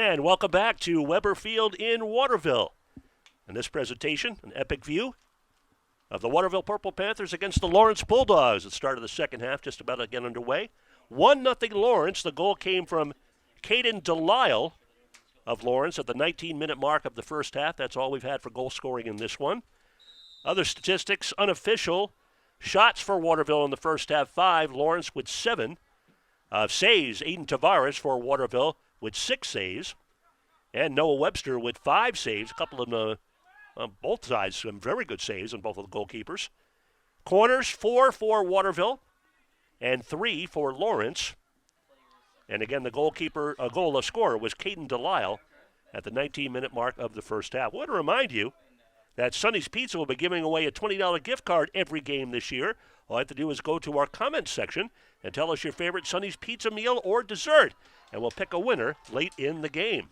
And welcome back to Weber Field in Waterville. In this presentation, an epic view of the Waterville Purple Panthers against the Lawrence Bulldogs. It started the second half just about to get underway. 1-0 Lawrence. The goal came from Caden Delisle of Lawrence at the 19-minute mark of the first half. That's all we've had for goal scoring in this one. Other statistics, unofficial. Shots for Waterville in the first half, 5. Lawrence with 7. Saves, Aiden Tavares for Waterville with 6 saves. And Noah Webster with 5 saves. A couple of them on both sides, some very good saves on both of the goalkeepers. Corners, 4 for Waterville and 3 for Lawrence. And again, the goal scorer was Caden Delisle at the 19-minute mark of the first half. I want to remind you that Sonny's Pizza will be giving away a $20 gift card every game this year. All you have to do is go to our comments section and tell us your favorite Sonny's Pizza meal or dessert, and we'll pick a winner late in the game.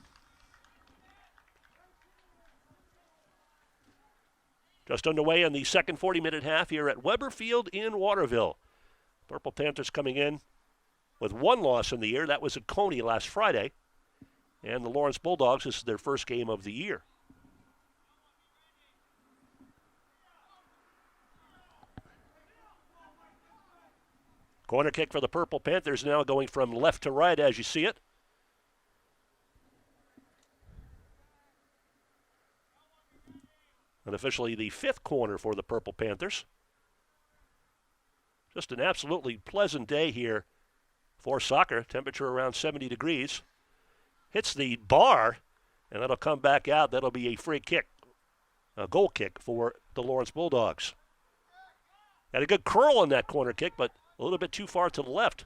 Just underway in the second 40-minute half here at Weber Field in Waterville. Purple Panthers coming in with 1 loss in the year. That was at Coney last Friday. And the Lawrence Bulldogs, this is their first game of the year. Corner kick for the Purple Panthers now going from left to right as you see it. Unofficially the 5th corner for the Purple Panthers. Just an absolutely pleasant day here for soccer. Temperature around 70 degrees. Hits the bar, and that'll come back out. That'll be a free kick, a goal kick for the Lawrence Bulldogs. Had a good curl on that corner kick, but a little bit too far to the left.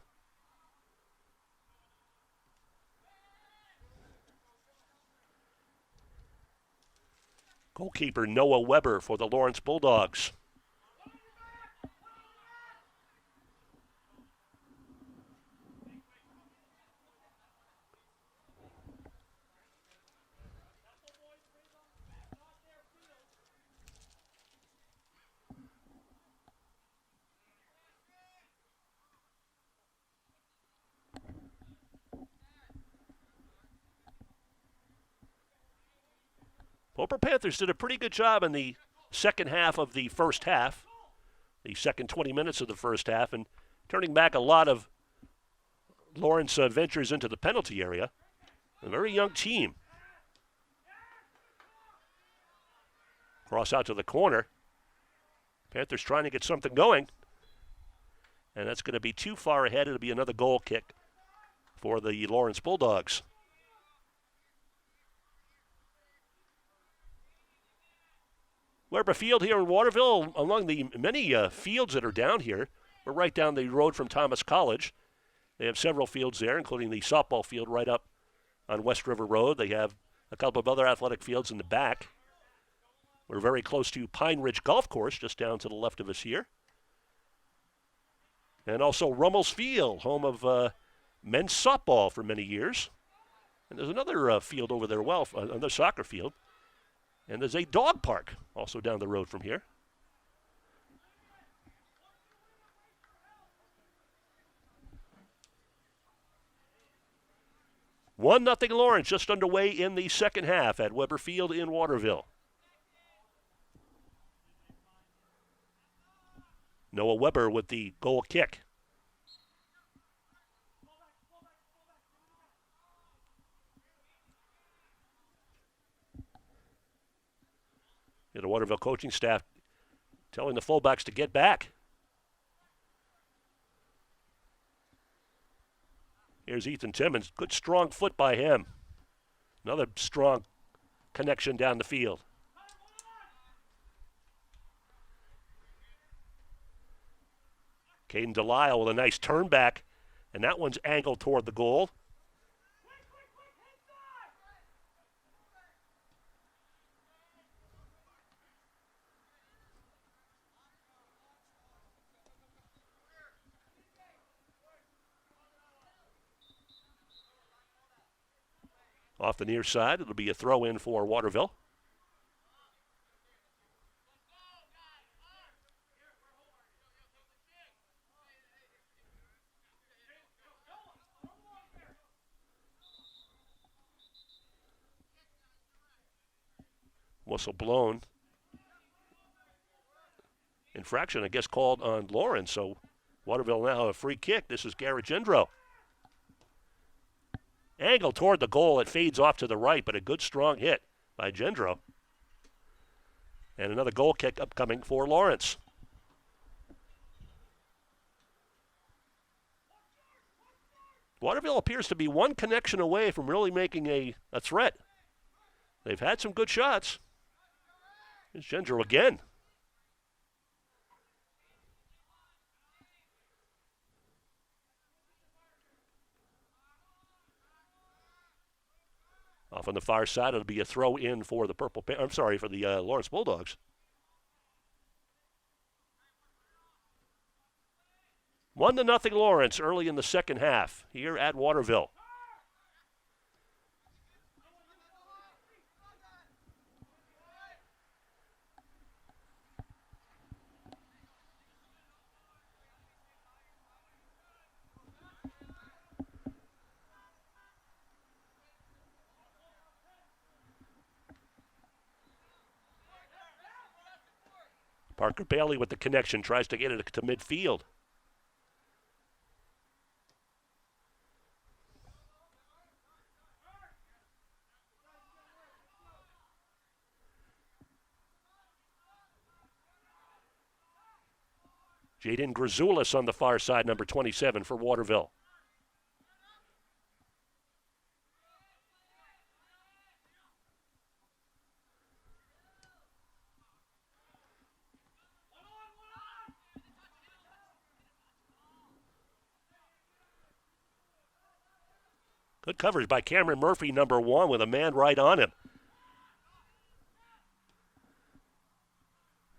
Goalkeeper Noah Weber for the Lawrence Bulldogs. Purple Panthers did a pretty good job in the second half of the first half, the second 20 minutes of the first half, and turning back a lot of Lawrence ventures into the penalty area. A very young team. Cross out to the corner. Panthers trying to get something going. And that's going to be too far ahead. It'll be another goal kick for the Lawrence Bulldogs. Weber Field here in Waterville, among the many fields that are down here. We're right down the road from Thomas College. They have several fields there, including the softball field right up on West River Road. They have a couple of other athletic fields in the back. We're very close to Pine Ridge Golf Course, just down to the left of us here. And also Rummel's Field, home of men's softball for many years. And there's another field over there, another soccer field. And there's a dog park also down the road from here. One nothing Lawrence just underway in the second half at Weber Field in Waterville. Noah Weber with the goal kick. The Waterville coaching staff telling the fullbacks to get back. Here's Ethan Timmons. Good strong foot by him. Another strong connection down the field. Caden Delisle with a nice turn back, and that one's angled toward the goal. Off the near side, it'll be a throw in for Waterville. Whistle blown. Infraction, I guess, called on Lawrence. So Waterville now a free kick. This is Garrett Gendro. Angle toward the goal. It fades off to the right, but a good strong hit by Gendro. And another goal kick upcoming for Lawrence. Waterville appears to be one connection away from really making a threat. They've had some good shots. Here's Gendro again. Off on the far side, it'll be a throw in for the for the Lawrence Bulldogs. 1-0 Lawrence early in the second half here at Waterville. Parker Bailey with the connection, tries to get it to midfield. Jaden Grazoulis on the far side, number 27 for Waterville. Good coverage by Cameron Murphy, number 1, with a man right on him.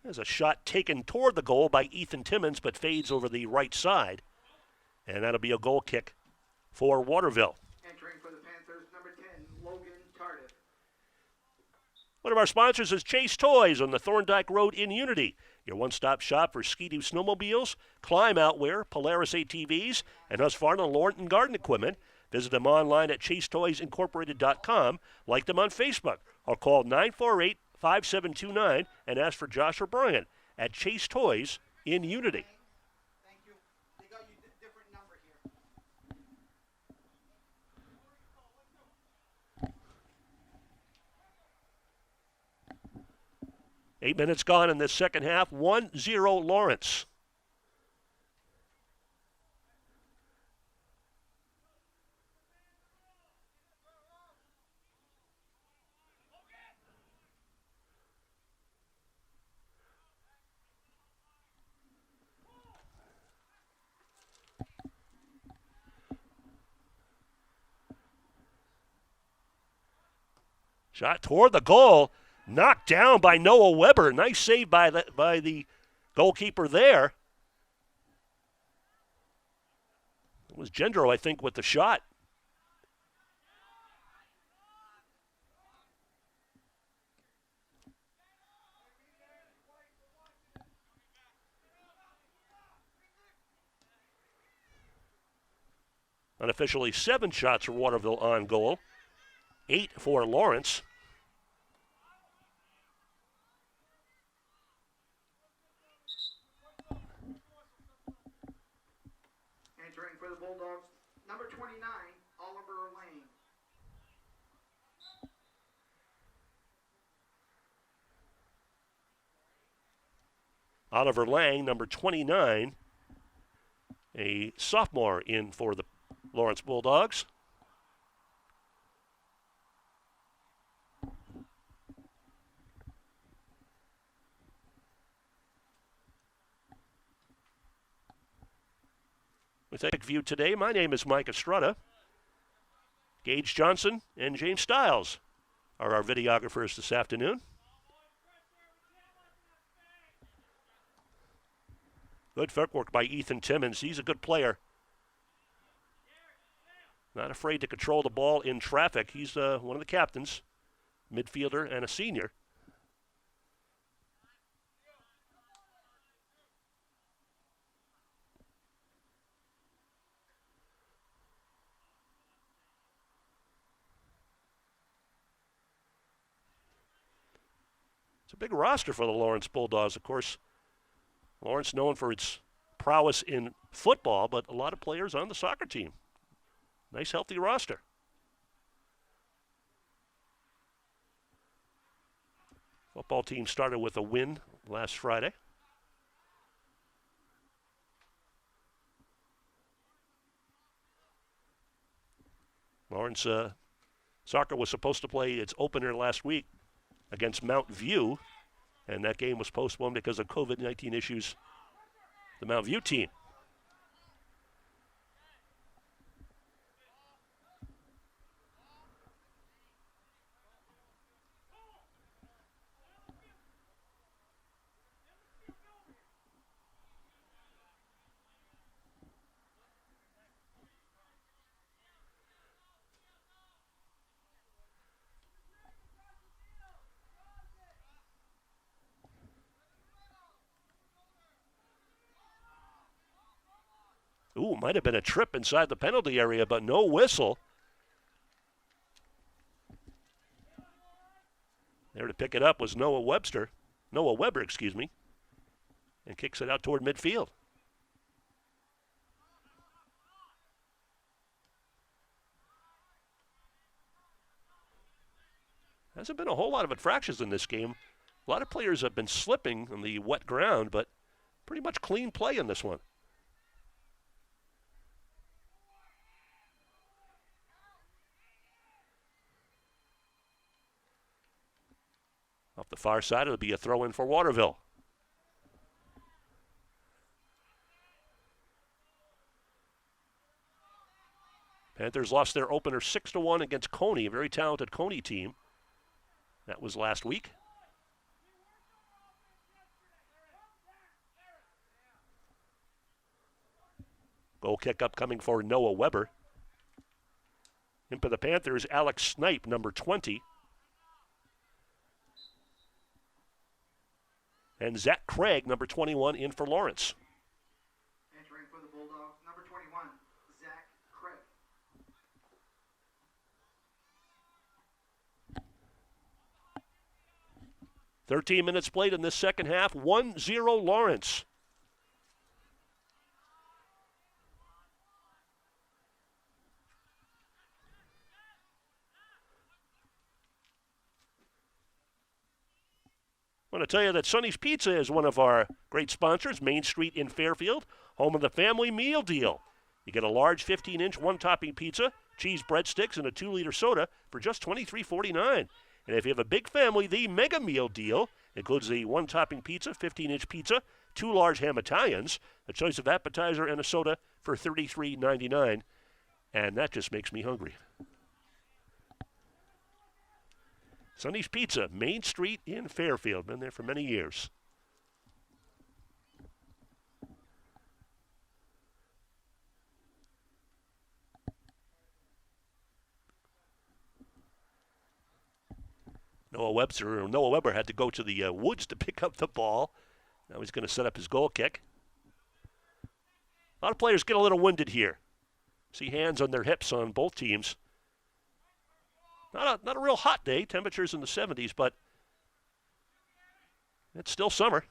There's a shot taken toward the goal by Ethan Timmons, but fades over the right side. And that'll be a goal kick for Waterville. Entering for the Panthers, number 10, Logan Tardif. One of our sponsors is Chase Toys on the Thorndike Road in Unity. Your one-stop shop for ski-doo snowmobiles, climb outwear, Polaris ATVs, and Husqvarna Lawn and Garden Equipment. Visit them online at chasetoysincorporated.com, like them on Facebook, or call 948-5729 and ask for Josh or Brian at Chase Toys in Unity. Thank you. They got you a different number here. 8 minutes gone in this second half, 1-0 Lawrence. Shot toward the goal, knocked down by Noah Weber. Nice save by the goalkeeper there. It was Gendro, I think, with the shot. Unofficially 7 shots for Waterville on goal. 8 for Lawrence. Entering for the Bulldogs, number 29, Oliver Lane. Oliver Lang, number 29, a sophomore in for the Lawrence Bulldogs. With a view today, my name is Mike Estrada. Gage Johnson and James Stiles are our videographers this afternoon. Good footwork by Ethan Timmons. He's a good player. Not afraid to control the ball in traffic. He's one of the captains, midfielder and a senior. a big roster for the Lawrence Bulldogs. Of course, Lawrence known for its prowess in football, but a lot of players on the soccer team. Nice, healthy roster. Football team started with a win last Friday. Lawrence soccer was supposed to play its opener last week against Mount View, and that game was postponed because of COVID-19 issues. The Mount View team. Ooh, might have been a trip inside the penalty area, but no whistle. There to pick it up was Noah Weber, and kicks it out toward midfield. Hasn't been a whole lot of infractions in this game. A lot of players have been slipping on the wet ground, but pretty much clean play in this one. Off the far side, it'll be a throw-in for Waterville. Panthers lost their opener 6-1 against Coney, a very talented Coney team. That was last week. Goal kick up coming for Noah Weber. In for the Panthers, Alex Snipe, number 20. And Zach Craig, number 21, in for Lawrence. Entering for the Bulldogs, number 21, Zach Craig. "13 minutes played in this second half, 1-0 Lawrence. I want to tell you that Sonny's Pizza is one of our great sponsors, Main Street in Fairfield, home of the family meal deal. You get a large 15-inch one-topping pizza, cheese breadsticks, and a 2-liter soda for just $23.49. And if you have a big family, the mega meal deal includes the one-topping pizza, 15-inch pizza, 2 large ham Italians, a choice of appetizer, and a soda for $33.99. And that just makes me hungry. Sonny's Pizza, Main Street in Fairfield. Been there for many years. Noah Weber had to go to the woods to pick up the ball. Now he's going to set up his goal kick. A lot of players get a little winded here. See hands on their hips on both teams. Not a real hot day, temperatures in the 70s, but it's still summer.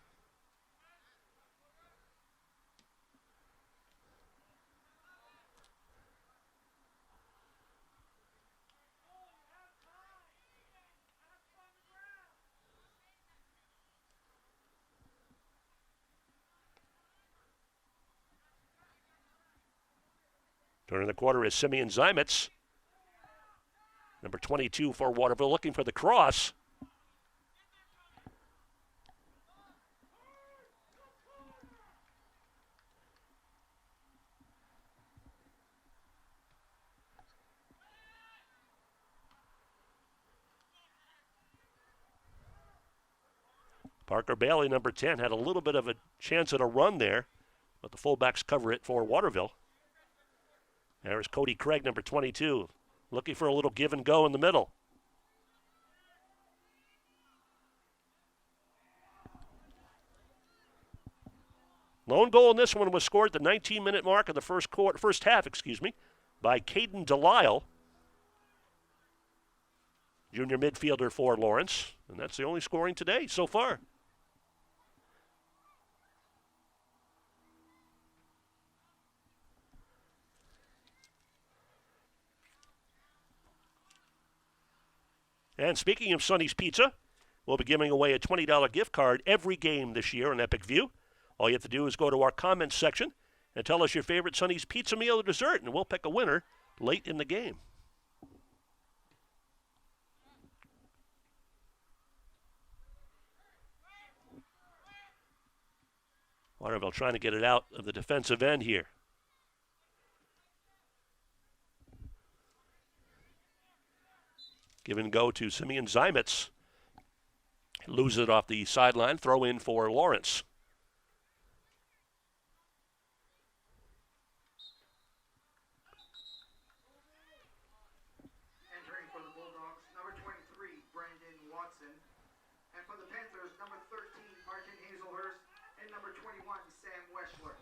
Turning the quarter is Simeon Zymitz. Number 22 for Waterville, looking for the cross. Parker Bailey, number 10, had a little bit of a chance at a run there, but the fullbacks cover it for Waterville. There's Cody Craig, number 22. Looking for a little give and go in the middle. Lone goal in this one was scored at the 19-minute mark of the first half, by Caden Delisle. junior midfielder for Lawrence. And that's the only scoring today so far. And speaking of Sonny's Pizza, we'll be giving away a $20 gift card every game this year on Epic View. All you have to do is go to our comments section and tell us your favorite Sonny's Pizza meal or dessert, and we'll pick a winner late in the game. Waterville trying to get it out of the defensive end here. Give and go to Simeon Zymitz. Loses it off the sideline. Throw in for Lawrence. Entering for the Bulldogs, number 23, Brandon Watson. And for the Panthers, number 13, Martin Hazelhurst. And number 21, Sam Weschler.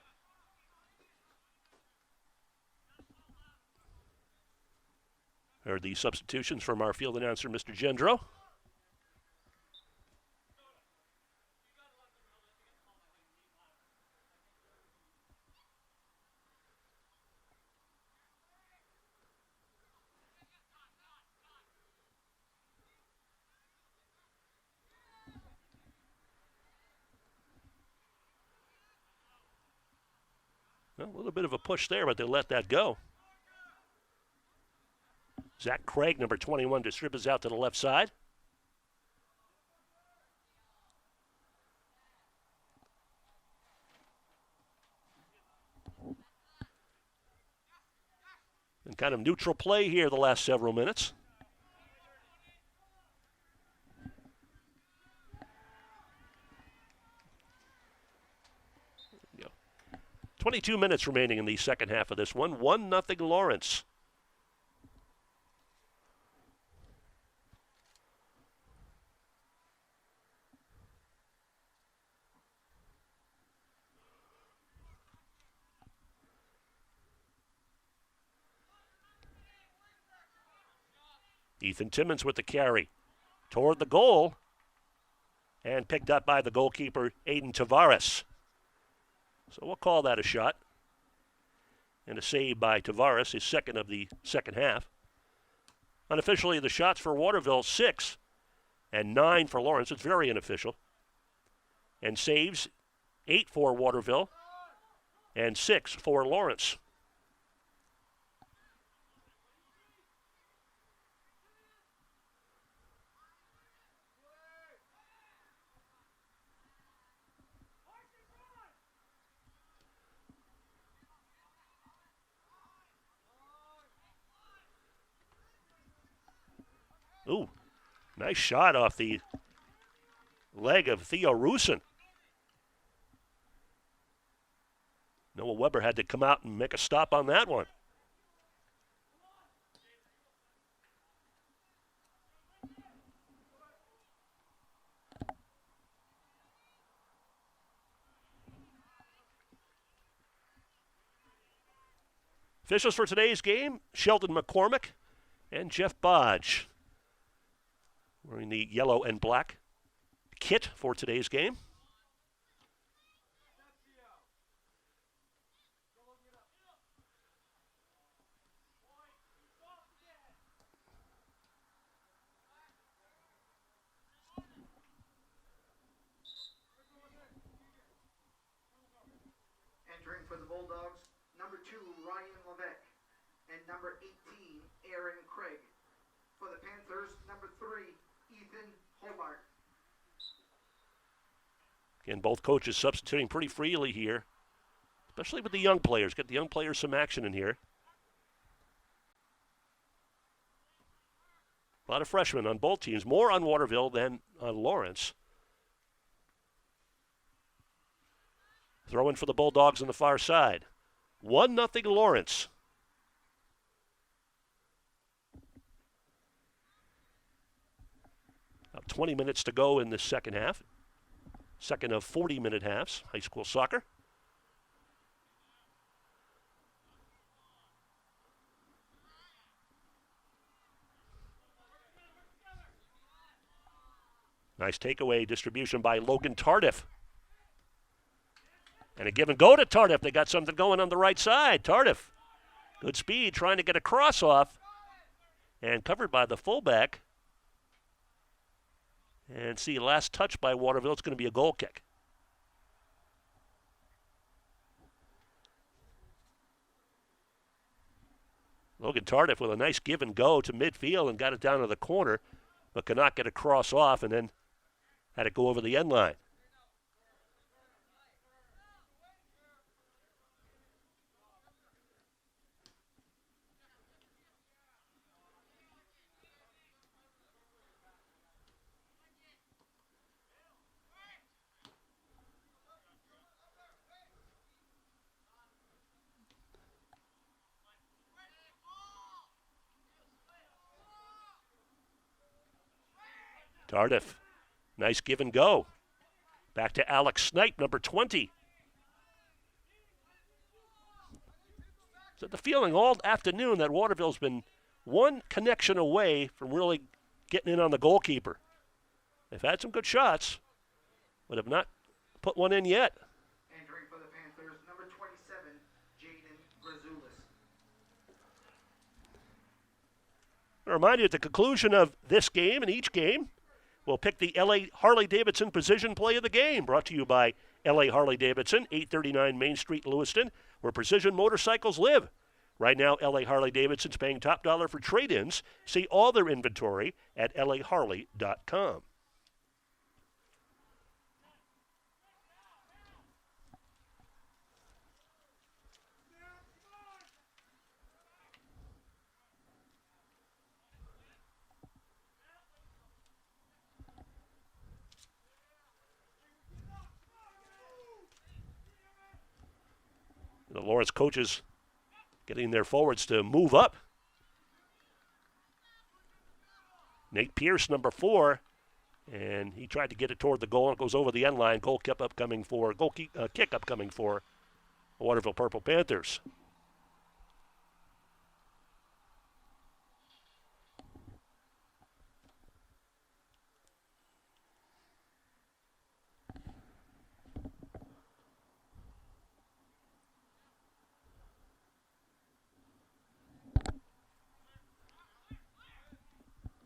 Heard the substitutions from our field announcer, Mr. Gendro. Well, a little bit of a push there, but they let that go. Zach Craig, number 21, distributes out to the left side. And kind of neutral play here the last several minutes. There we go. 22 minutes remaining in the second half of this one. 1-0 Lawrence. Ethan Timmons with the carry toward the goal and picked up by the goalkeeper, Aiden Tavares. So we'll call that a shot. And a save by Tavares, his second of the second half. Unofficially, the shots for Waterville, 6 and 9 for Lawrence. It's very unofficial. And saves, 8 for Waterville and 6 for Lawrence. Ooh, nice shot off the leg of Theo Rusin. Noah Weber had to come out and make a stop on that one. Officials for today's game, Sheldon McCormick and Jeff Bodge. Wearing the yellow and black kit for today's game. Entering for the Bulldogs, number 2, Ryan Levesque. And number 18, Aaron Craig. For the Panthers, number 3, Ethan Hobart. Again, both coaches substituting pretty freely here, especially with the young players. Get the young players some action in here. A lot of freshmen on both teams, more on Waterville than on Lawrence. Throw in for the Bulldogs on the far side. 1-0 Lawrence. About 20 minutes to go in the second half. Second of 40-minute halves, high school soccer. Nice takeaway distribution by Logan Tardif. And a give and go to Tardif. They got something going on the right side. Tardif, good speed, trying to get a cross off. And covered by the fullback. And see, last touch by Waterville. It's going to be a goal kick. Logan Tardif with a nice give and go to midfield and got it down to the corner, but could not get a cross off and then had it go over the end line. Tardif, nice give and go. Back to Alex Snipe, number 20. So the feeling all afternoon that Waterville's been one connection away from really getting in on the goalkeeper. They've had some good shots, but have not put one in yet. Entering for the Panthers, number 27, Jaden Grazoulis. I remind you at the conclusion of this game and each game, we'll pick the L.A. Harley-Davidson Precision Play of the Game, brought to you by L.A. Harley-Davidson, 839 Main Street, Lewiston, where precision motorcycles live. Right now, L.A. Harley-Davidson's paying top dollar for trade-ins. See all their inventory at laharley.com. The Lawrence coaches getting their forwards to move up. Nate Pierce, number 4, and he tried to get it toward the goal, and it goes over the end line. Kick upcoming for the Waterville Purple Panthers.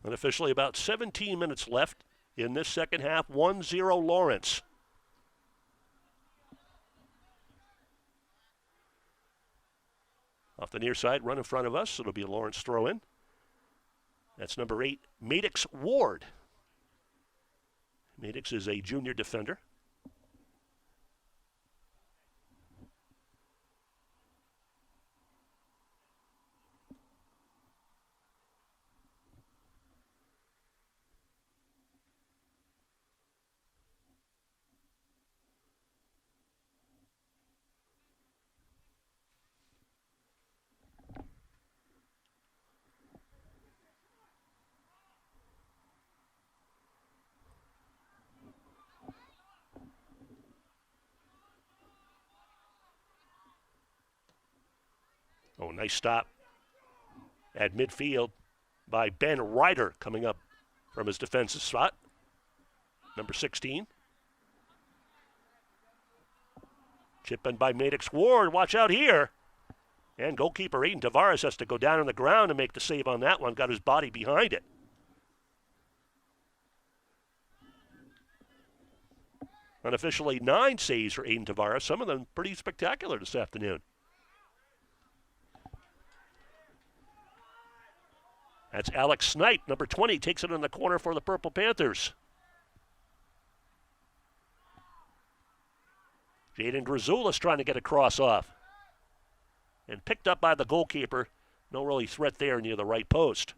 Unofficially, about 17 minutes left in this second half. 1-0 Lawrence. Off the near side, run in front of us. It'll be a Lawrence throw-in. That's number 8, Maddox Ward. Maddox is a junior defender. Oh, nice stop at midfield by Ben Ryder coming up from his defensive spot. Number 16. Chip in by Maddox Ward. Watch out here. And goalkeeper Aiden Tavares has to go down on the ground and make the save on that one. Got his body behind it. Unofficially 9 saves for Aiden Tavares. Some of them pretty spectacular this afternoon. That's Alex Snipe, number 20, takes it in the corner for the Purple Panthers. Jaden Grazoulis trying to get a cross off. And picked up by the goalkeeper. No really threat there near the right post.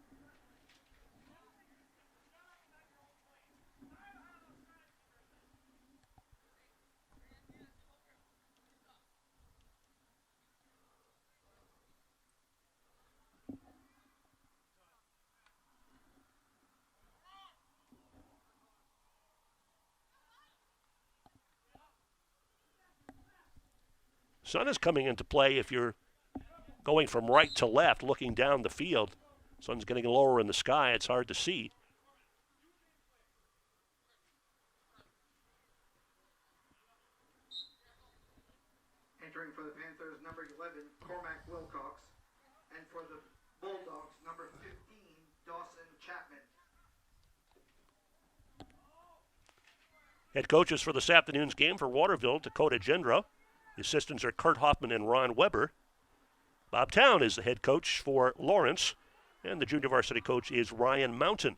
Sun is coming into play if you're going from right to left, looking down the field. Sun's getting lower in the sky. It's hard to see. Cormac Wilcox. And for the Bulldogs, number 15, Dawson Chapman. Head coaches for this afternoon's game for Waterville, Dakota Gendro. The assistants are Kurt Hoffman and Ron Weber. Bob Town is the head coach for Lawrence, and the junior varsity coach is Ryan Mountain.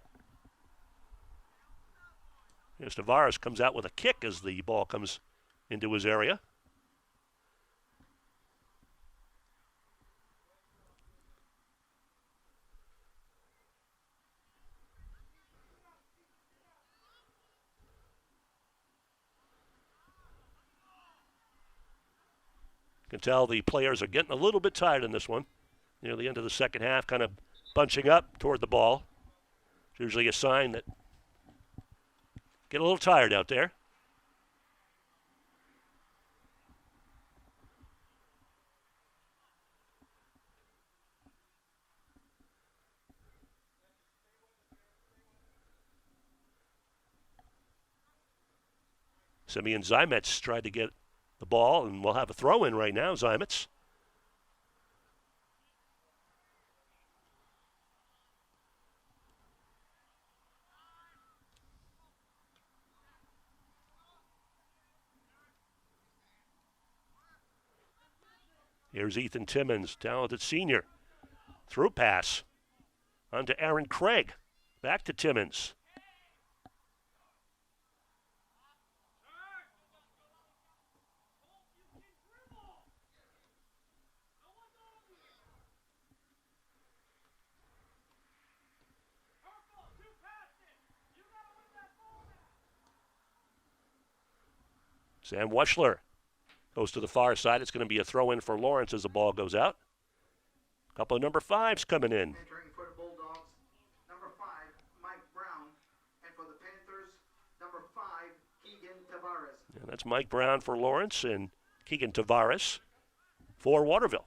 As Tavares comes out with a kick as the ball comes into his area. You can tell the players are getting a little bit tired in this one. Near the end of the second half, kind of bunching up toward the ball. It's usually a sign that get a little tired out there. Simeon Zymetz tried to get the ball, and we'll have a throw in right now, Zymetz. Here's Ethan Timmons, talented senior. Through pass onto Aaron Craig. Back to Timmons. Sam Weschler goes to the far side. It's going to be a throw-in for Lawrence as the ball goes out. A couple of number 5s coming in. Entering for the Bulldogs, number 5, Mike Brown. And for the Panthers, number 5, Keegan Tavares. And that's Mike Brown for Lawrence and Keegan Tavares for Waterville.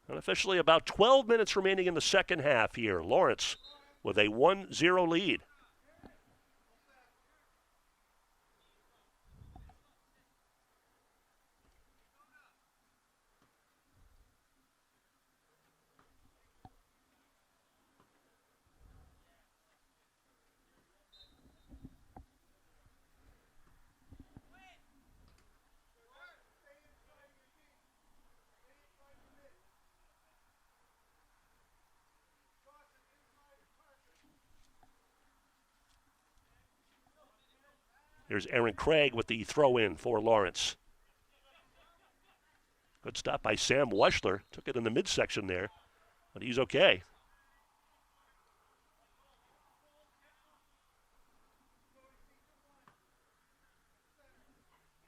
Unofficially, about 12 minutes remaining in the second half here. Lawrence with a 1-0 lead. Here's Aaron Craig with the throw-in for Lawrence. Good stop by Sam Weschler. Took it in the midsection there, but he's okay.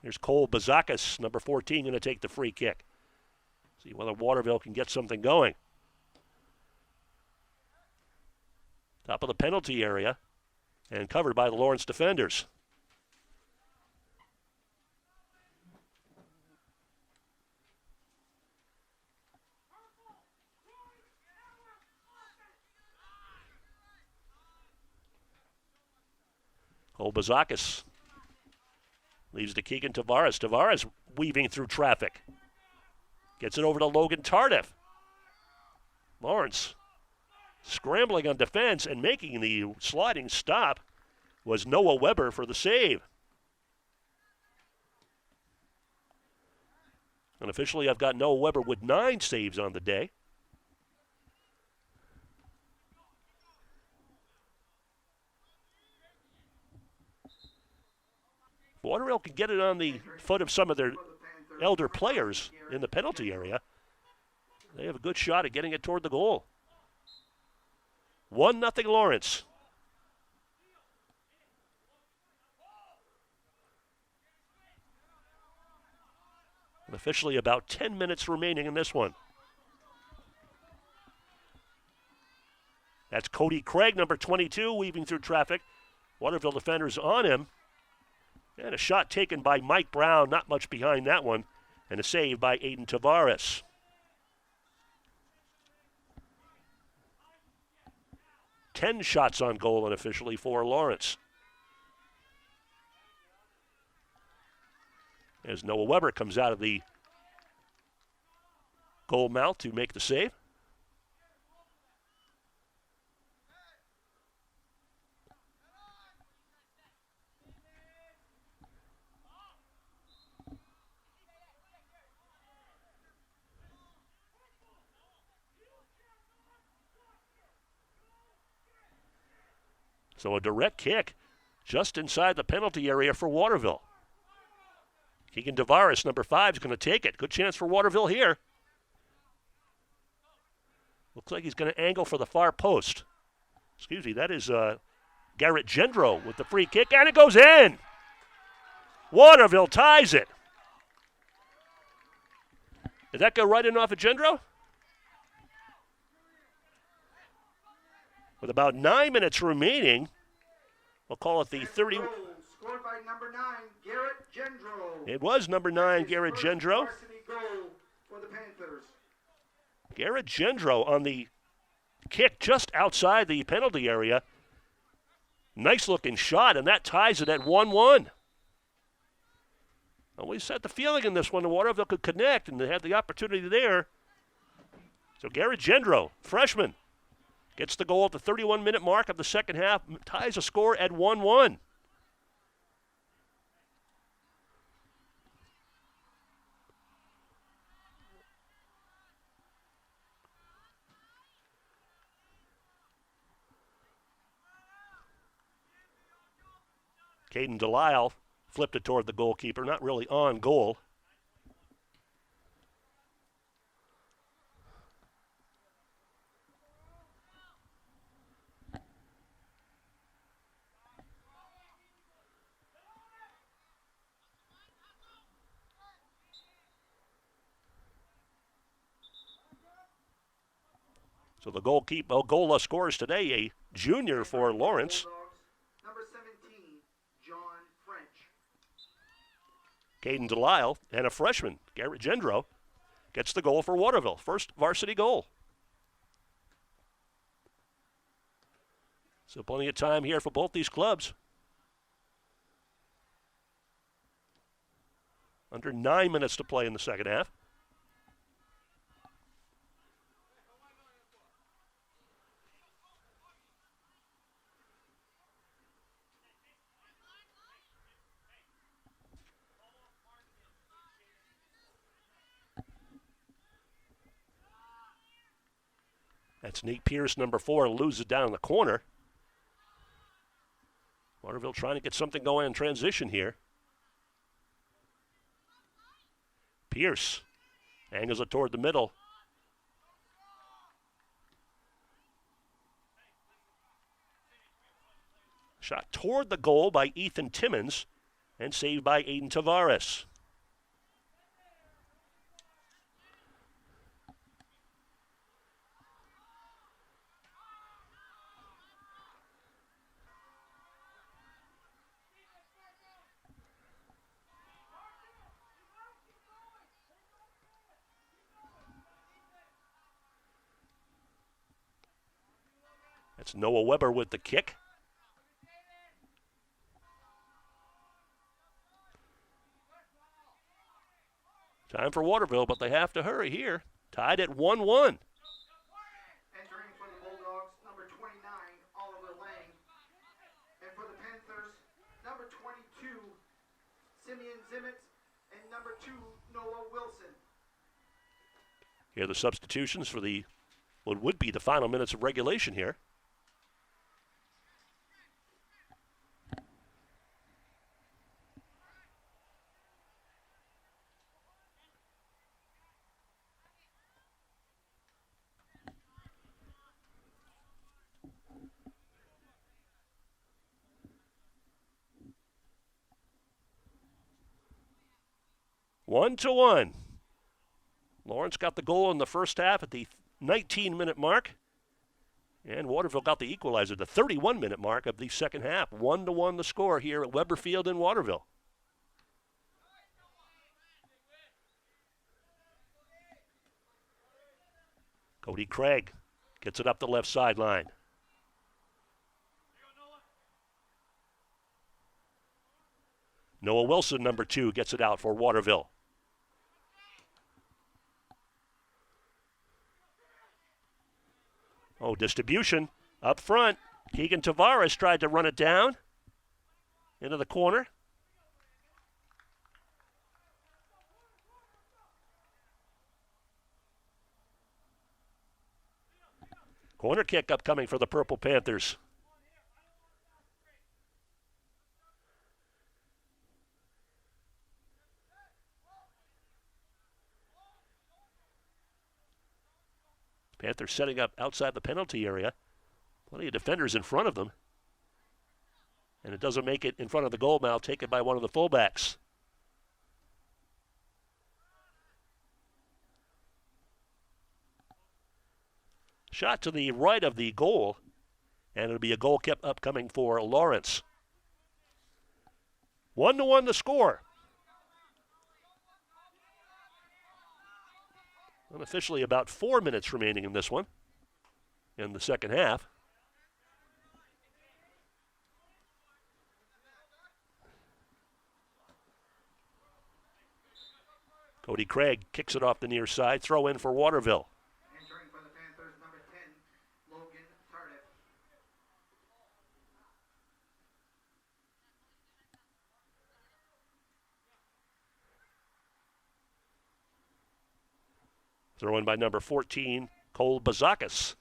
Here's Cole Bazakis, number 14, going to take the free kick. See whether Waterville can get something going. Top of the penalty area and covered by the Lawrence defenders. Cole Bazakis leaves to Keegan Tavares. Tavares weaving through traffic. Gets it over to Logan Tardif. Lawrence scrambling on defense and making the sliding stop was Noah Weber for the save. And officially, I've got Noah Weber with 9 saves on the day. Waterville can get it on the foot of some of their elder players in the penalty area. They have a good shot at getting it toward the goal. 1-0 Lawrence. And officially about 10 minutes remaining in this one. That's Cody Craig, number 22, weaving through traffic. Waterville defenders on him. And a shot taken by Mike Brown, not much behind that one. And a save by Aiden Tavares. 10 shots on goal unofficially for Lawrence. As Noah Weber comes out of the goal mouth to make the save. So a direct kick just inside the penalty area for Waterville. Keegan Tavares, number 5, is going to take it. Good chance for Waterville here. Looks like he's going to angle for the far post. Excuse me, that is Garrett Gendro with the free kick, and it goes in. Waterville ties it. Did that go right in off of Gendro? With about 9 minutes remaining, we'll call it the 30. Scored by number 9, Garrett Gendro. It was number 9, Garrett Gendro. Goal for the Panthers. Garrett Gendro on the kick just outside the penalty area. Nice looking shot, and that ties it at 1-1. Always had the feeling in this one that Waterville could connect, and they had the opportunity there. So Garrett Gendro, freshman, gets the goal at the 31-minute mark of the second half, ties a score at 1-1. Caden Delisle flipped it toward the goalkeeper, not really on goal. So the goal scores today, a junior for Lawrence. Number 17, John French. Caden Delisle and a freshman, Garrett Gendro, gets the goal for Waterville. First varsity goal. So plenty of time here for both these clubs. Under 9 minutes to play in the second half. That's Nate Pierce, number 4, loses it down in the corner. Waterville trying to get something going in transition here. Pierce angles it toward the middle. Shot toward the goal by Ethan Timmons and saved by Aiden Tavares. That's Noah Weber with the kick. Time for Waterville, but they have to hurry here. Tied at 1-1. Entering for the Bulldogs, number 29, Oliver Lang. And for the Panthers, number 22, Simeon Zimmett, and number 2, Noah Wilson. Here are the substitutions for what would be the final minutes of regulation here. One to one. Lawrence got the goal in the first half at the 19-minute mark. And Waterville got the equalizer at the 31-minute mark of the second half. 1-1 the score here at Weber Field in Waterville. Cody Craig gets it up the left sideline. Noah Wilson, number 2, gets it out for Waterville. Oh, distribution up front. Keegan Tavares tried to run it down into the corner. Corner kick upcoming for the Purple Panthers. Panthers setting up outside the penalty area. Plenty of defenders in front of them. And it doesn't make it in front of the goal mouth, taken by one of the fullbacks. Shot to the right of the goal, and it'll be a goal kick upcoming for Lawrence. 1-1 the score. Unofficially about 4 minutes remaining in this one, in the second half. Cody Craig kicks it off the near side. Throw in for Waterville. Entering for the Panthers, number 10, Logan Tardif. Throw in by number 14, Cole Bazakis.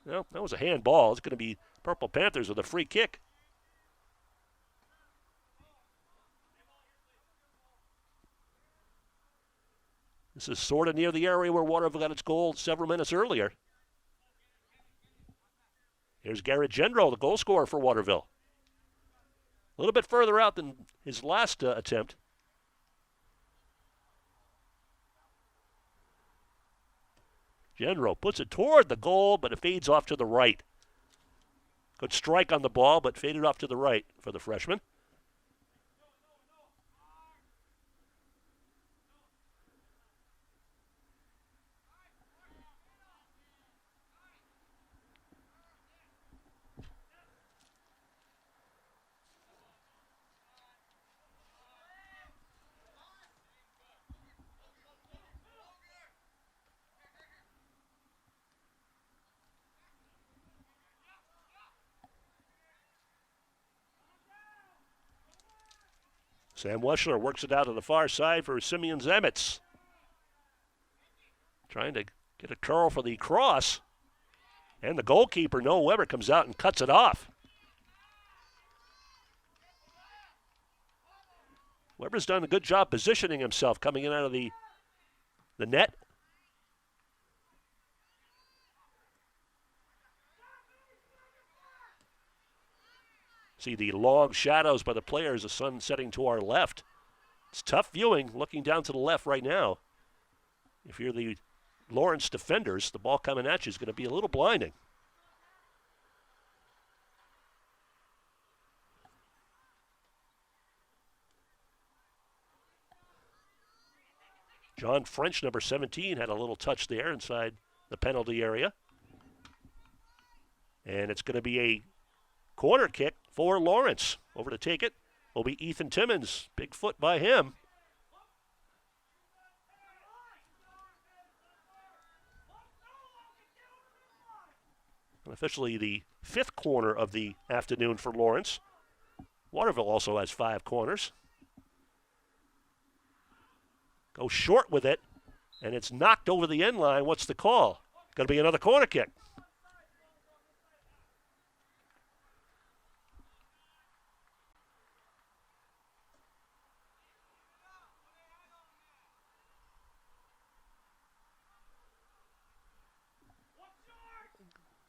Well, that was a handball. It's going to be Purple Panthers with a free kick. This is sort of near the area where Waterville got its goal several minutes earlier. Here's Garrett Gendro, the goal scorer for Waterville. A little bit further out than his last attempt. Gendro puts it toward the goal, but it fades off to the right. Good strike on the ball, but faded off to the right for the freshman. Sam Weschler works it out to the far side for Simeon Zemitz. Trying to get a curl for the cross. And the goalkeeper, Noah Weber, comes out and cuts it off. Weber's done a good job positioning himself coming in out of the net. See the long shadows by the players, the sun setting to our left. It's tough viewing looking down to the left right now. If you're the Lawrence defenders, the ball coming at you is going to be a little blinding. John French, number 17, had a little touch there inside the penalty area. And it's going to be a corner kick for Lawrence. Over to take it will be Ethan Timmons. Big foot by him. Officially the 5th corner of the afternoon for Lawrence. Waterville also has 5 corners. Goes short with it, and it's knocked over the end line. What's the call? Going to be another corner kick.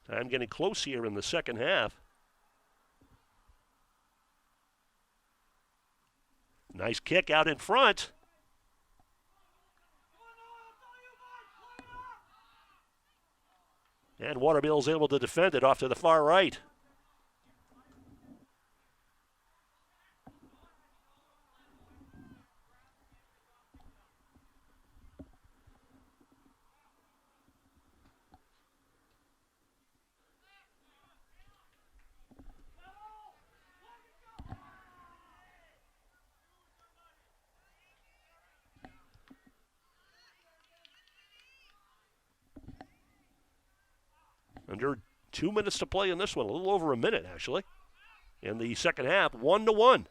Time getting close here in the second half. Nice kick out in front. And Waterville's able to defend it off to the far right. Under 2 minutes to play in this one, a little over a minute, actually. In the second half, 1-1.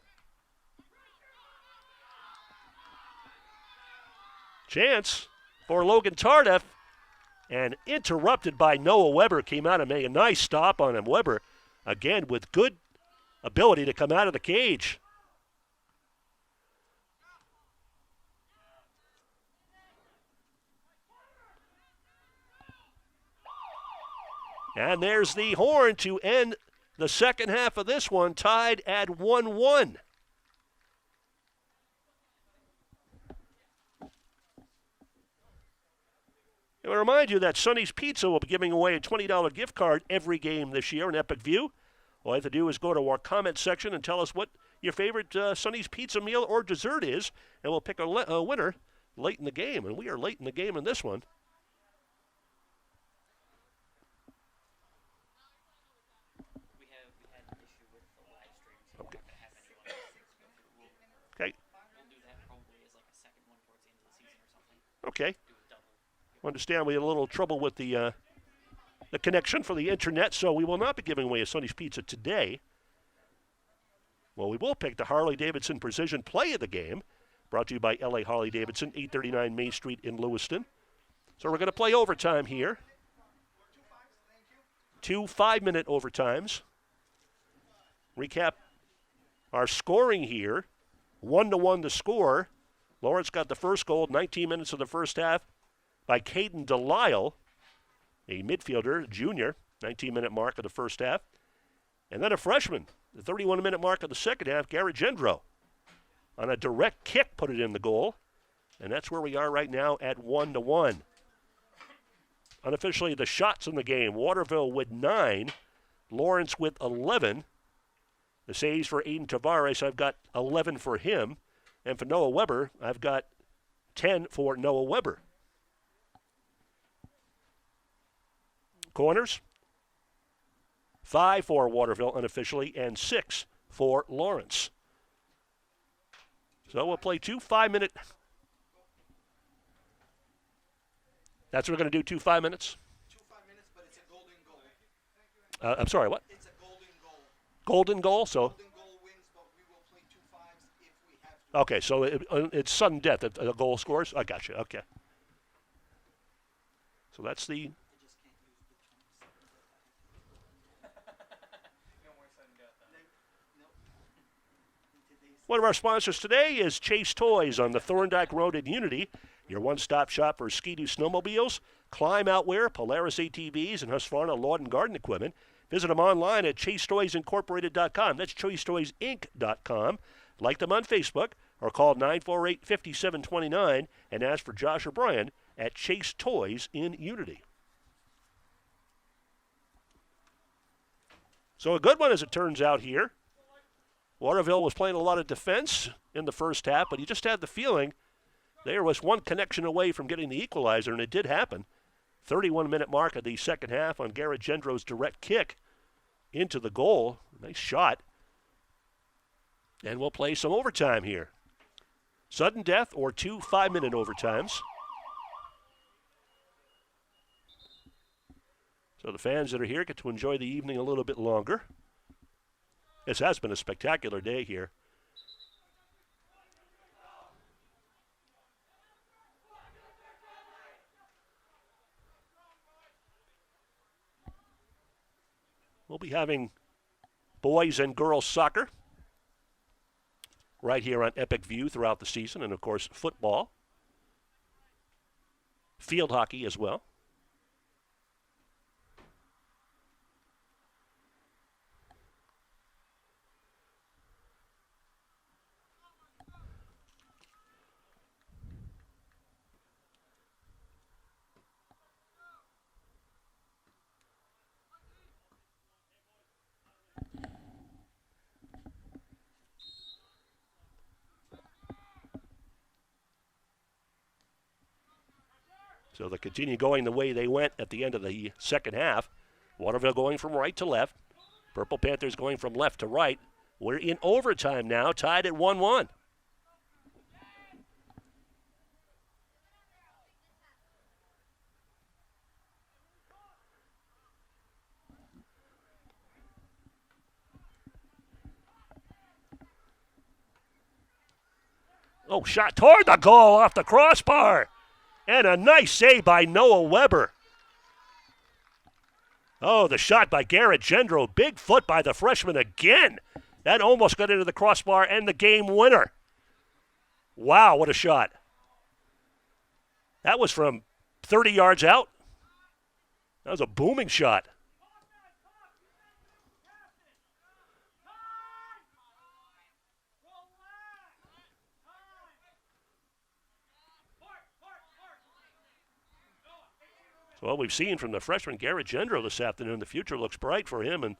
Chance for Logan Tardif, and interrupted by Noah Weber. Came out and made a nice stop on him. Weber, again, with good ability to come out of the cage. And there's the horn to end the second half of this one, tied at 1-1. I want to remind you that Sonny's Pizza will be giving away a $20 gift card every game this year in Epic View. All you have to do is go to our comment section and tell us what your favorite Sonny's Pizza meal or dessert is, and we'll pick a winner late in the game. And we are late in the game in this one. We had an issue with the live stream, so Okay. we're not going to have anyone. Okay. We'll do that probably as like a second one towards the end of the season or something. Okay. Do a double. Understand we had a little trouble with the connection for the internet, so we will not be giving away a Sonny's Pizza today. Well, we will pick the Harley-Davidson Precision Play of the game, brought to you by L.A. Harley-Davidson, 839 Main Street in Lewiston. So we're going to play overtime here. 2 5-minute overtimes. Recap our scoring here. 1-1 the score. Lawrence got the first goal, 19 minutes of the first half, by Caden Delisle, a midfielder, junior, 19-minute mark of the first half. And then a freshman, the 31-minute mark of the second half, Garrett Gendro, on a direct kick, put it in the goal. And that's where we are right now at 1-1. Unofficially, the shots in the game, Waterville with 9, Lawrence with 11. The saves for Aiden Tavares, I've got 11 for him. And for Noah Weber, I've got 10 for Noah Weber. Corners, 5 for Waterville unofficially, and 6 for Lawrence. So we'll play 2 5-minute. That's what we're going to do, 2 5 minutes? 2 5 minutes, but it's a golden goal. I'm sorry, what? It's a golden goal. Golden goal, so. Golden goal wins, but we will play 2 5s if we have to. Okay, so it's sudden death if a goal scores? I got you, okay. So that's the. I just can't use the 27. No more sudden death. One of our sponsors today is Chase Toys on the Thorndike Road in Unity, your one-stop shop for ski-doo snowmobiles, climb outwear, Polaris ATVs, and Husqvarna lawn and garden equipment. Visit them online at chasetoysincorporated.com. That's chasetoysinc.com. Like them on Facebook or call 948-5729 and ask for Josh or Brian at Chase Toys in Unity. So a good one as it turns out here. Waterville was playing a lot of defense in the first half, but you just had the feeling there was one connection away from getting the equalizer, and it did happen. 31-minute mark of the second half on Garrett Gendro's direct kick into the goal. Nice shot. And we'll play some overtime here. Sudden death or 2 5-minute overtimes. So the fans that are here get to enjoy the evening a little bit longer. This has been a spectacular day here. We'll be having boys and girls soccer right here on Epic View throughout the season, and of course football, field hockey as well. So they continue going the way they went at the end of the second half. Waterville going from right to left. Purple Panthers going from left to right. We're in overtime now, tied at 1-1. Oh, shot toward the goal off the crossbar. And a nice save by Noah Weber. Oh, the shot by Garrett Gendro. Big foot by the freshman again. That almost got into the crossbar and the game winner. Wow, what a shot. That was from 30 yards out. That was a booming shot. So what we've seen from the freshman Garrett Gendro this afternoon, the future looks bright for him and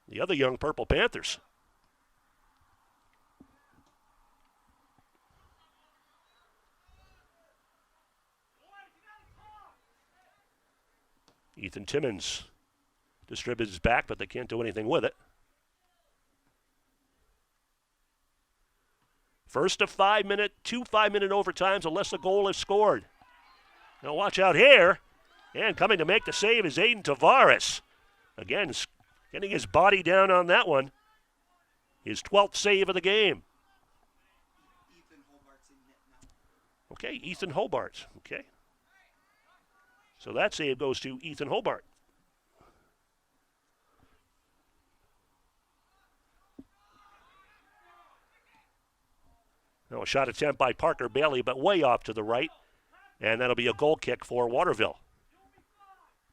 the other young Purple Panthers. Ethan Timmons distributes his back, but they can't do anything with it. First of 5 minute, 2 5-minute overtimes unless a goal is scored. Now watch out here. And coming to make the save is Aiden Tavares. Again, getting his body down on that one. His 12th save of the game. Okay, Ethan Hobart. Okay. So that save goes to Ethan Hobart. Now a shot attempt by Parker Bailey, but way off to the right. And that'll be a goal kick for Waterville.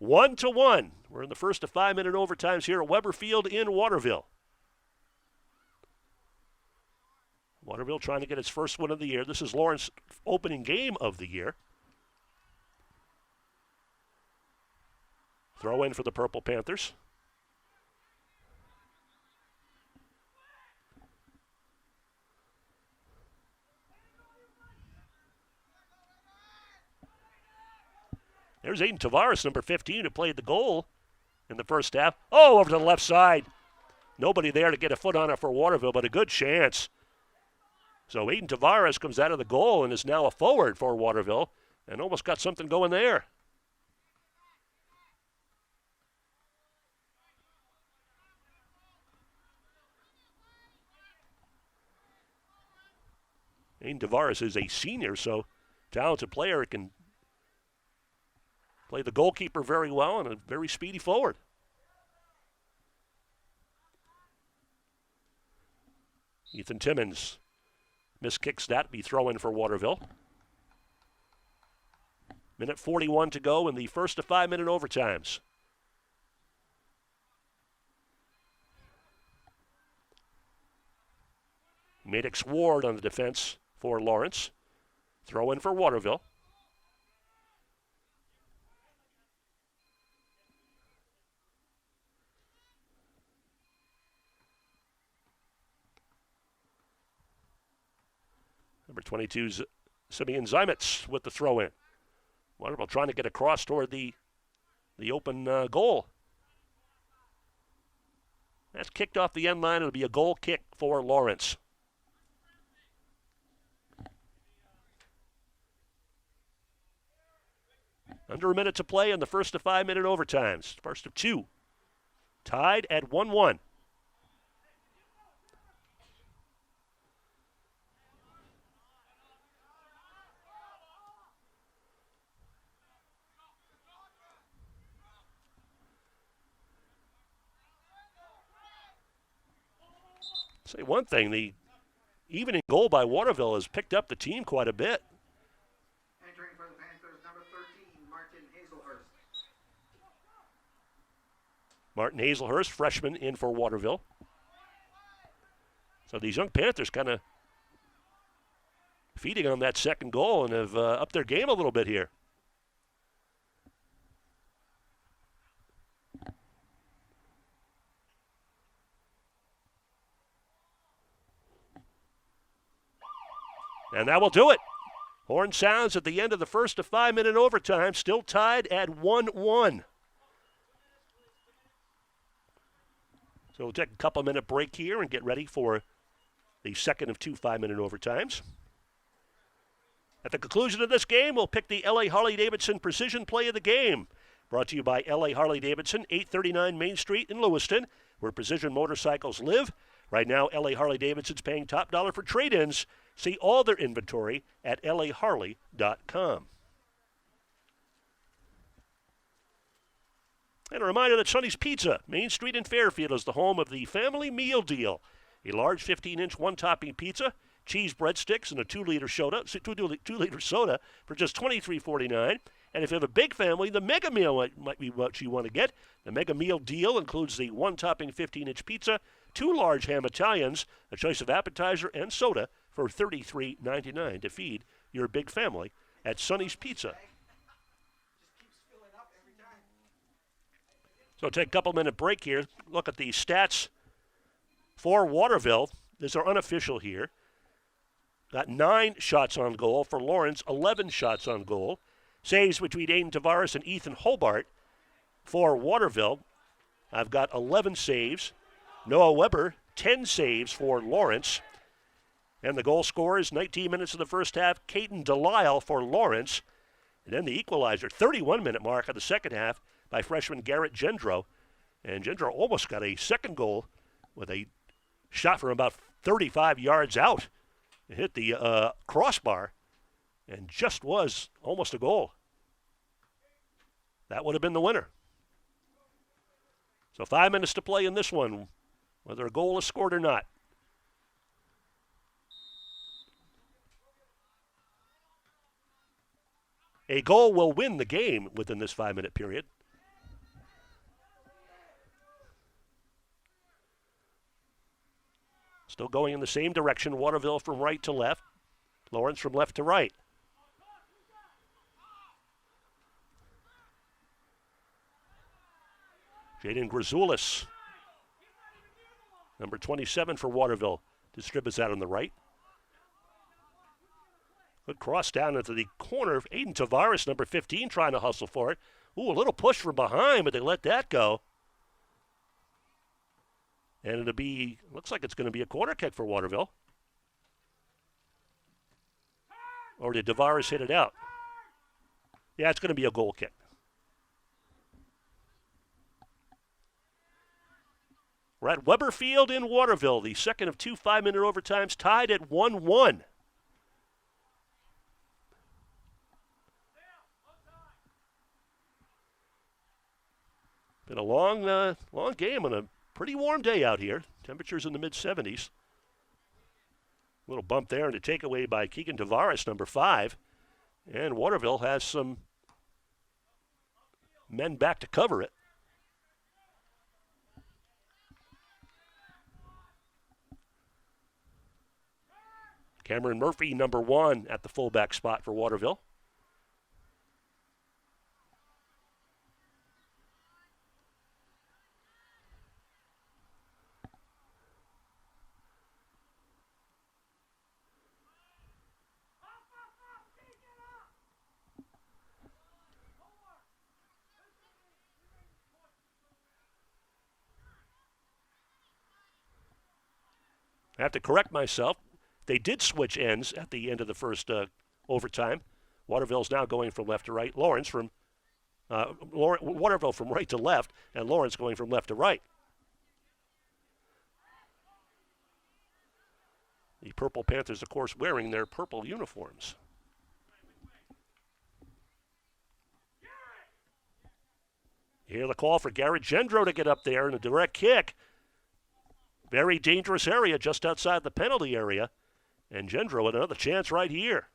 1-1. We're in the first of 5-minute overtimes here at Weber Field in Waterville. Waterville trying to get its first win of the year. This is Lawrence's opening game of the year. Throw in for the Purple Panthers. There's Aiden Tavares, number 15, who played the goal in the first half. Oh, over to the left side. Nobody there to get a foot on it for Waterville, but a good chance. So Aiden Tavares comes out of the goal and is now a forward for Waterville and almost got something going there. Aiden Tavares is a senior, so talented player, can play the goalkeeper very well and a very speedy forward. Ethan Timmons miskicks that, be throw in for Waterville. Minute 41 to go in the first of 5-minute overtimes. Maddox Ward on the defense for Lawrence. Throw in for Waterville. Number 22's Simeon Zimitz with the throw in. Waterville trying to get across toward the open goal. That's kicked off the end line. It'll be a goal kick for Lawrence. Under a minute to play in the first of 5-minute overtimes. First of 2. Tied at 1-1. Say one thing, the evening goal by Waterville has picked up the team quite a bit. Entering for the Panthers, number 13, Martin Hazelhurst. Martin Hazelhurst, freshman, in for Waterville. So these young Panthers kind of feeding on that second goal and have upped their game a little bit here. And that will do it. Horn sounds at the end of the first of 5-minute overtime, still tied at 1-1. So we'll take a couple-minute break here and get ready for the second of 2 5-minute overtimes. At the conclusion of this game, we'll pick the L.A. Harley-Davidson Precision Play of the Game. Brought to you by L.A. Harley-Davidson, 839 Main Street in Lewiston, where precision motorcycles live. Right now, LA Harley-Davidson's paying top dollar for trade-ins. See all their inventory at laharley.com. And a reminder that Sonny's Pizza, Main Street in Fairfield, is the home of the Family Meal Deal. A large 15-inch one-topping pizza, cheese breadsticks, and a 2-liter soda, 2-liter soda for just $23.49. And if you have a big family, the Mega Meal might be what you want to get. The Mega Meal deal includes the one-topping 15-inch pizza, 2 large ham Italians, a choice of appetizer, and soda for $33.99 to feed your big family at Sonny's Pizza. So take a couple-minute break here. Look at the stats for Waterville. These are unofficial here. Got 9 shots on goal. For Lawrence, 11 shots on goal. Saves between Aiden Tavares and Ethan Hobart. For Waterville, I've got 11 saves. Noah Weber, 10 saves for Lawrence. And the goal scorers, 19 minutes of the first half, Caden Delisle for Lawrence. And then the equalizer, 31-minute mark of the second half by freshman Garrett Gendro. And Gendro almost got a second goal with a shot from about 35 yards out. It hit the crossbar and just was almost a goal. That would have been the winner. So 5 minutes to play in this one, whether a goal is scored or not. A goal will win the game within this 5-minute period. Still going in the same direction. Waterville from right to left. Lawrence from left to right. Jaden Grisoulis, number 27 for Waterville, distributes out on the right. Good cross down into the corner. Aiden Tavares, number 15, trying to hustle for it. Ooh, a little push from behind, but they let that go. And it'll be, looks like it's going to be a corner kick for Waterville. Or did Tavares hit it out? Yeah, it's going to be a goal kick. We're at Weber Field in Waterville, the second of 2 5-minute overtimes, tied at 1-1. Been a long game on a pretty warm day out here. Temperatures in the mid-70s. A little bump there and a takeaway by Keegan Tavares, number 5. And Waterville has some men back to cover it. Cameron Murphy, number 1, at the fullback spot for Waterville. I have to correct myself. They did switch ends at the end of the first overtime. Waterville's now going from left to right. Lawrence from Waterville from right to left, and Lawrence going from left to right. The Purple Panthers, of course, wearing their purple uniforms. You hear the call for Garrett Gendro to get up there in a direct kick. Very dangerous area just outside the penalty area. And Gendro with another chance right here.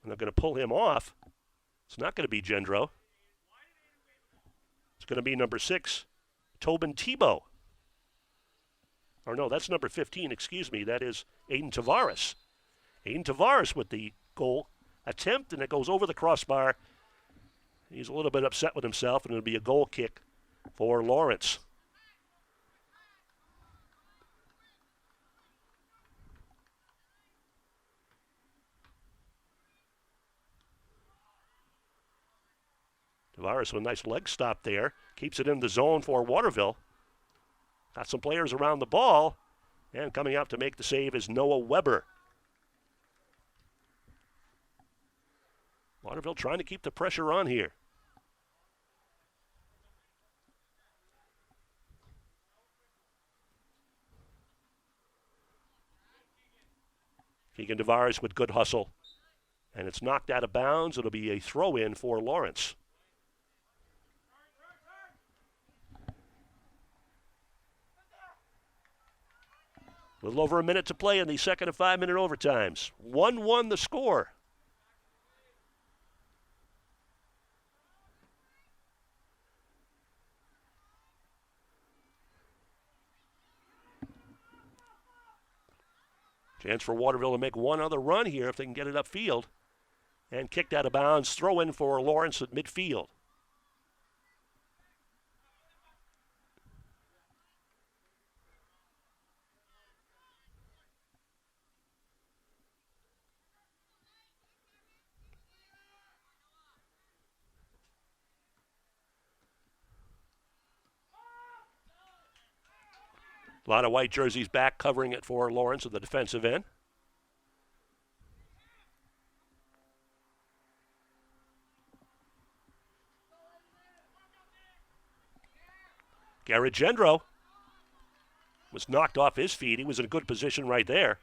And they're going to pull him off. It's not going to be Gendro. It's going to be number 6, Tobin Tebow. Or no, that's number 15, excuse me. That is Aiden Tavares. Aiden Tavares with the goal attempt, and it goes over the crossbar. He's a little bit upset with himself, and it'll be a goal kick for Lawrence. Tavares with a nice leg stop there. Keeps it in the zone for Waterville. Got some players around the ball. And coming out to make the save is Noah Weber. Waterville trying to keep the pressure on here. Keegan Tavares with good hustle. And it's knocked out of bounds. It'll be a throw-in for Lawrence. A little over a minute to play in the second and 5-minute overtimes. 1-1 the score. Chance for Waterville to make one other run here if they can get it upfield. And kicked out of bounds. Throw in for Lawrence at midfield. A lot of white jerseys back covering it for Lawrence at the defensive end. Garrett Gendro was knocked off his feet. He was in a good position right there.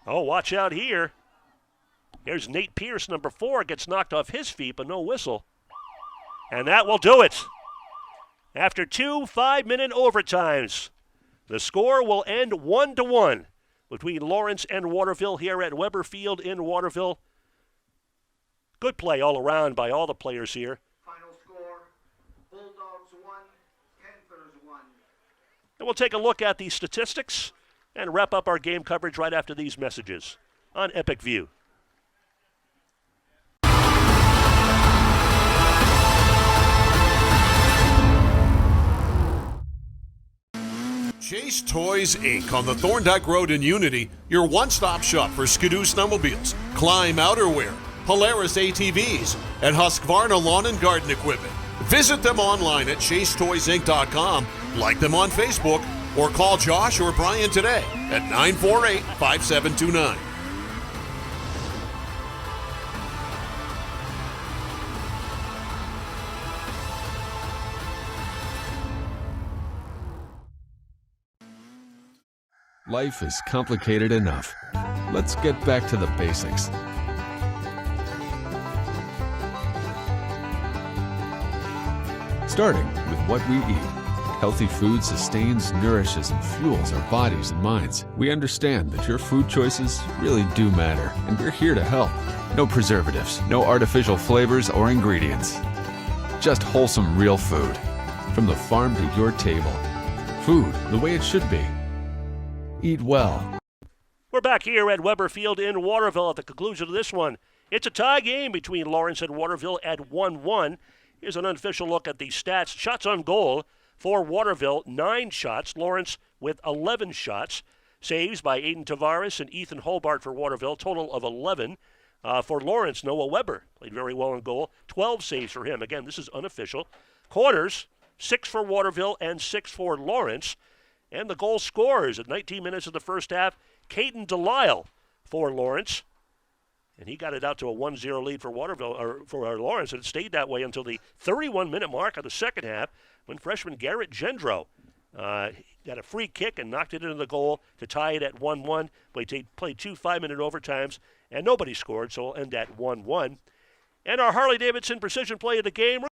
Oh, watch out here. Here's Nate Pierce, number 4, gets knocked off his feet, but no whistle. And that will do it. After 2 5-minute overtimes, the score will end 1-1 between Lawrence and Waterville here at Weber Field in Waterville. Good play all around by all the players here. Final score, Bulldogs 1, Panthers 1. And we'll take a look at the statistics and wrap up our game coverage right after these messages on Epic View. Chase Toys Inc. on the Thorndike Road in Unity, your one-stop shop for Skidoo snowmobiles, Climb outerwear, Polaris ATVs, and Husqvarna lawn and garden equipment. Visit them online at chasetoysinc.com, like them on Facebook, or call Josh or Brian today at 948-5729. Life is complicated enough. Let's get back to the basics. Starting with what we eat. Healthy food sustains, nourishes, and fuels our bodies and minds. We understand that your food choices really do matter, and we're here to help. No preservatives, no artificial flavors or ingredients. Just wholesome, real food. From the farm to your table. Food the way it should be. Eat well. We're back here at Weber Field in Waterville at the conclusion of this one. It's a tie game between Lawrence and Waterville at 1-1. Here's an unofficial look at the stats. Shots on goal for Waterville, 9 shots. Lawrence with 11 shots. Saves by Aiden Tavares and Ethan Hobart for Waterville, total of 11. For Lawrence, Noah Weber played very well in goal. 12 saves for him. Again, this is unofficial. Corners, 6 for Waterville and 6 for Lawrence. And the goal scorers at 19 minutes of the first half, Caden Delisle for Lawrence. And he got it out to a 1-0 lead for Waterville, or for Lawrence, and it stayed that way until the 31-minute mark of the second half when freshman Garrett Gendro got a free kick and knocked it into the goal to tie it at 1-1. But he played 2 5-minute overtimes, and nobody scored, so it'll end at 1-1. And our Harley-Davidson precision play of the game.